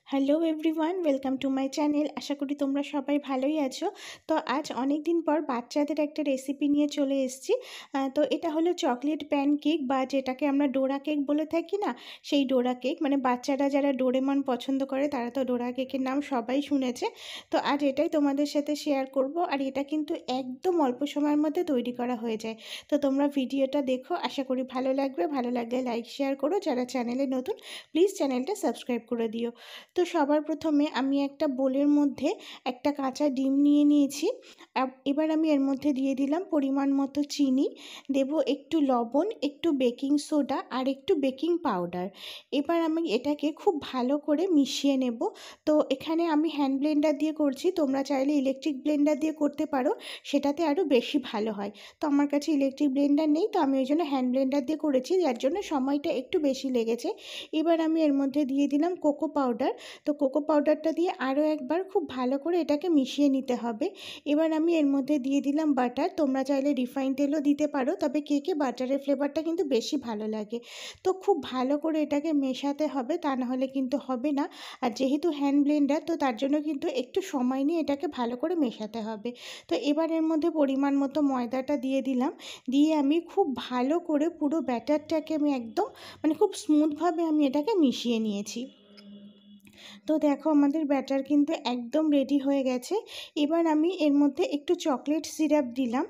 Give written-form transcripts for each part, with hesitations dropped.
Hello everyone, welcome to my channel. আশা করি তোমরা সবাই ভালোই আছো। তো আজ অনেক দিন পর বাচ্চাদের একটা রেসিপি নিয়ে চলে এসেছি। তো এটা হলো চকলেট প্যান কেক, বা যেটাকে আমরা ডোরা কেক বলে থাকি না, সেই ডোরা কেক। মানে বাচ্চারা যারা ডোরেমন পছন্দ করে তারা তো ডোরা কেকের নাম সবাই শুনেছে। তো আজ এটাই তোমাদের সাথে শেয়ার করব। আর এটা কিন্তু একদম অল্প সময়ের মধ্যে তৈরি করা হয়ে যায়। তো তোমরা ভিডিওটা দেখো, আশা করি ভালো লাগবে। ভালো লাগলে লাইক শেয়ার করো, যারা চ্যানেলে নতুন প্লিজ চ্যানেলটা সাবস্ক্রাইব করে দিও। তো সবার প্রথমে আমি একটা বোলের মধ্যে একটা কাঁচা ডিম নিয়ে নিয়েছি। এবার আমি এর মধ্যে দিয়ে দিলাম পরিমাণ মতো চিনি, দেব একটু লবণ, একটু বেকিং সোডা আর একটু বেকিং পাউডার। এবার আমি এটাকে খুব ভালো করে মিশিয়ে নেব। তো এখানে আমি হ্যান্ড ব্লেন্ডার দিয়ে করছি, তোমরা চাইলে ইলেকট্রিক ব্লেন্ডার দিয়ে করতে পারো, সেটাতে আরও বেশি ভালো হয়। তো আমার কাছে ইলেকট্রিক ব্লেন্ডার নেই, তো আমি ওই জন্য হ্যান্ড ব্লেন্ডার দিয়ে করেছি, যার জন্য সময়টা একটু বেশি লেগেছে। এবার আমি এর মধ্যে দিয়ে দিলাম কোকো পাউডার। তো কোকো পাউডারটা দিয়ে আরও একবার খুব ভালো করে এটাকে মিশিয়ে নিতে হবে। এবার আমি এর মধ্যে দিয়ে দিলাম বাটার। তোমরা চাইলে রিফাইন তেলও দিতে পারো, তবে কেকে বাটারের ফ্লেভারটা কিন্তু বেশি ভালো লাগে। তো খুব ভালো করে এটাকে মেশাতে হবে, তা না হলে কিন্তু হবে না। আর যেহেতু হ্যান্ড ব্লেন্ডার, তো তার জন্য কিন্তু একটু সময় নিয়ে এটাকে ভালো করে মেশাতে হবে। তো এবার এর মধ্যে পরিমাণ মতো ময়দাটা দিয়ে দিলাম। দিয়ে আমি খুব ভালো করে পুরো ব্যাটারটাকে আমি একদম খুব স্মুথভাবে আমি এটাকে মিশিয়ে নিয়েছি। তো দেখো আমাদের ব্যাটার কিন্তু একদম রেডি হয়ে গেছে। এবার আমি এর মধ্যে একটু চকলেট সিরাপ দিলাম।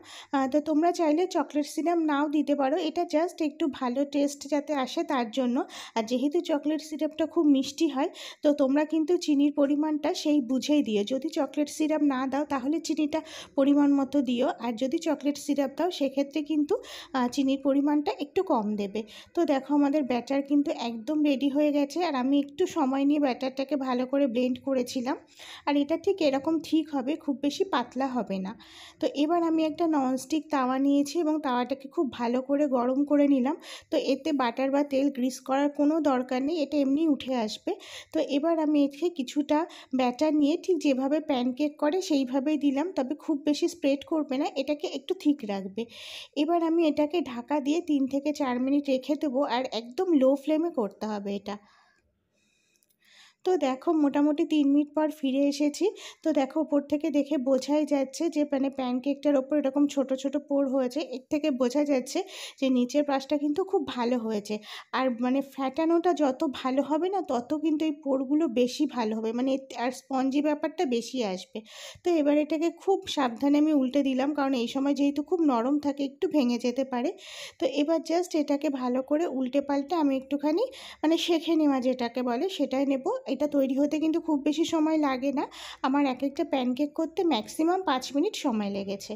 তো তোমরা চাইলে চকলেট সিরাপ নাও দিতে পারো, এটা জাস্ট একটু ভালো টেস্ট যাতে আসে তার জন্য। আর যেহেতু চকলেট সিরাপটা খুব মিষ্টি হয়, তো তোমরা কিন্তু চিনির পরিমাণটা সেই বুঝেই দিও। যদি চকলেট সিরাপ না দাও তাহলে চিনিটা পরিমাণ মতো দিও, আর যদি চকলেট সিরাপ দাও সেক্ষেত্রে কিন্তু চিনির পরিমাণটা একটু কম দেবে। তো দেখো আমাদের ব্যাটার কিন্তু একদম রেডি হয়ে গেছে। আর আমি একটু সময় নিয়ে ব্যাটারটাকে ভালো করে ব্লেন্ড করেছিলাম। আর এটা ঠিক এরকম ঠিক হবে, খুব বেশি পাতলা হবে না। তো এবার আমি একটা ননস্টিক তাওয়া নিয়েছি এবং তাওয়াটাকে খুব ভালো করে গরম করে নিলাম। তো এতে বাটার বা তেল গ্রিস করার কোনো দরকার নেই, এটা এমনি উঠে আসবে। তো এবার আমি এতে কিছুটা ব্যাটার নিয়ে ঠিক যেভাবে প্যানকেক করে সেইভাবেই দিলাম, তবে খুব বেশি স্প্রেড করবে না, এটাকে একটু ঠিক রাখবে। এবার আমি এটাকে ঢাকা দিয়ে 3 থেকে 4 মিনিট রেখে দেবো, আর একদম লো ফ্লেমে করতে হবে এটা। তো দেখো মোটামুটি 3 মিনিট পর ফিরে এসেছি। তো দেখো ওপর থেকে দেখে বোঝাই যাচ্ছে যে প্যানকেকটার ওপর এরকম ছোট ছোট পোর হয়েছে, এর থেকে বোঝা যাচ্ছে যে নিচের পাশটা কিন্তু খুব ভালো হয়েছে। আর ফ্যাটানোটা যত ভালো হবে না, তত কিন্তু এই পোরগুলো বেশি ভালো হবে, আর স্পঞ্জি ব্যাপারটা বেশি আসবে। তো এবার এটাকে খুব সাবধানে আমি উল্টে দিলাম, কারণ এই সময় যেহেতু খুব নরম থাকে একটু ভেঙে যেতে পারে। তো এবার জাস্ট এটাকে ভালো করে উল্টে পাল্টে আমি একটুখানি শেখে নেওয়া যেটাকে বলে সেটাই নেব। এটা তৈরি হতে কিন্তু খুব বেশি সময় লাগে না, আমার এক একটা প্যানকেক করতে ম্যাক্সিমাম 5 মিনিট সময় লেগেছে।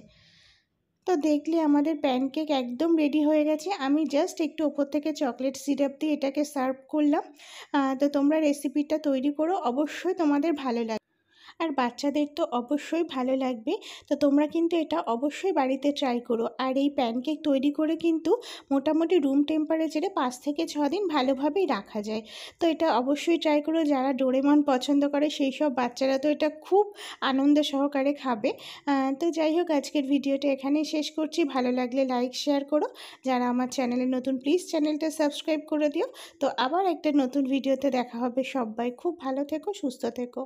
তো দেখলে আমাদের প্যানকেক একদম রেডি হয়ে গেছে। আমি জাস্ট একটু ওপর থেকে চকলেট সিরাপ দিয়ে এটাকে সার্ভ করলাম। তো তোমরা রেসিপিটা তৈরি করো, অবশ্যই তোমাদের ভালো লাগবে। আর বাচ্চাদের তো অবশ্যই ভালো লাগবে। তো তোমরা কিন্তু এটা অবশ্যই বাড়িতে ট্রাই করো। আর এই প্যানকেক তৈরি করে কিন্তু মোটামুটি রুম টেম্পারেচারে 5 থেকে 6 দিন ভালোভাবেই রাখা যায়। তো এটা অবশ্যই ট্রাই করো, যারা ডোরেমন পছন্দ করে সেই সব বাচ্চারা তো এটা খুব আনন্দ সহকারে খাবে। তো যাই হোক, আজকের ভিডিওটা এখানেই শেষ করছি। ভালো লাগলে লাইক শেয়ার করো, যারা আমার চ্যানেলে নতুন প্লিজ চ্যানেলটা সাবস্ক্রাইব করে দিও। তো আবার একটা নতুন ভিডিওতে দেখা হবে। সবাই খুব ভালো থেকো, সুস্থ থেকো।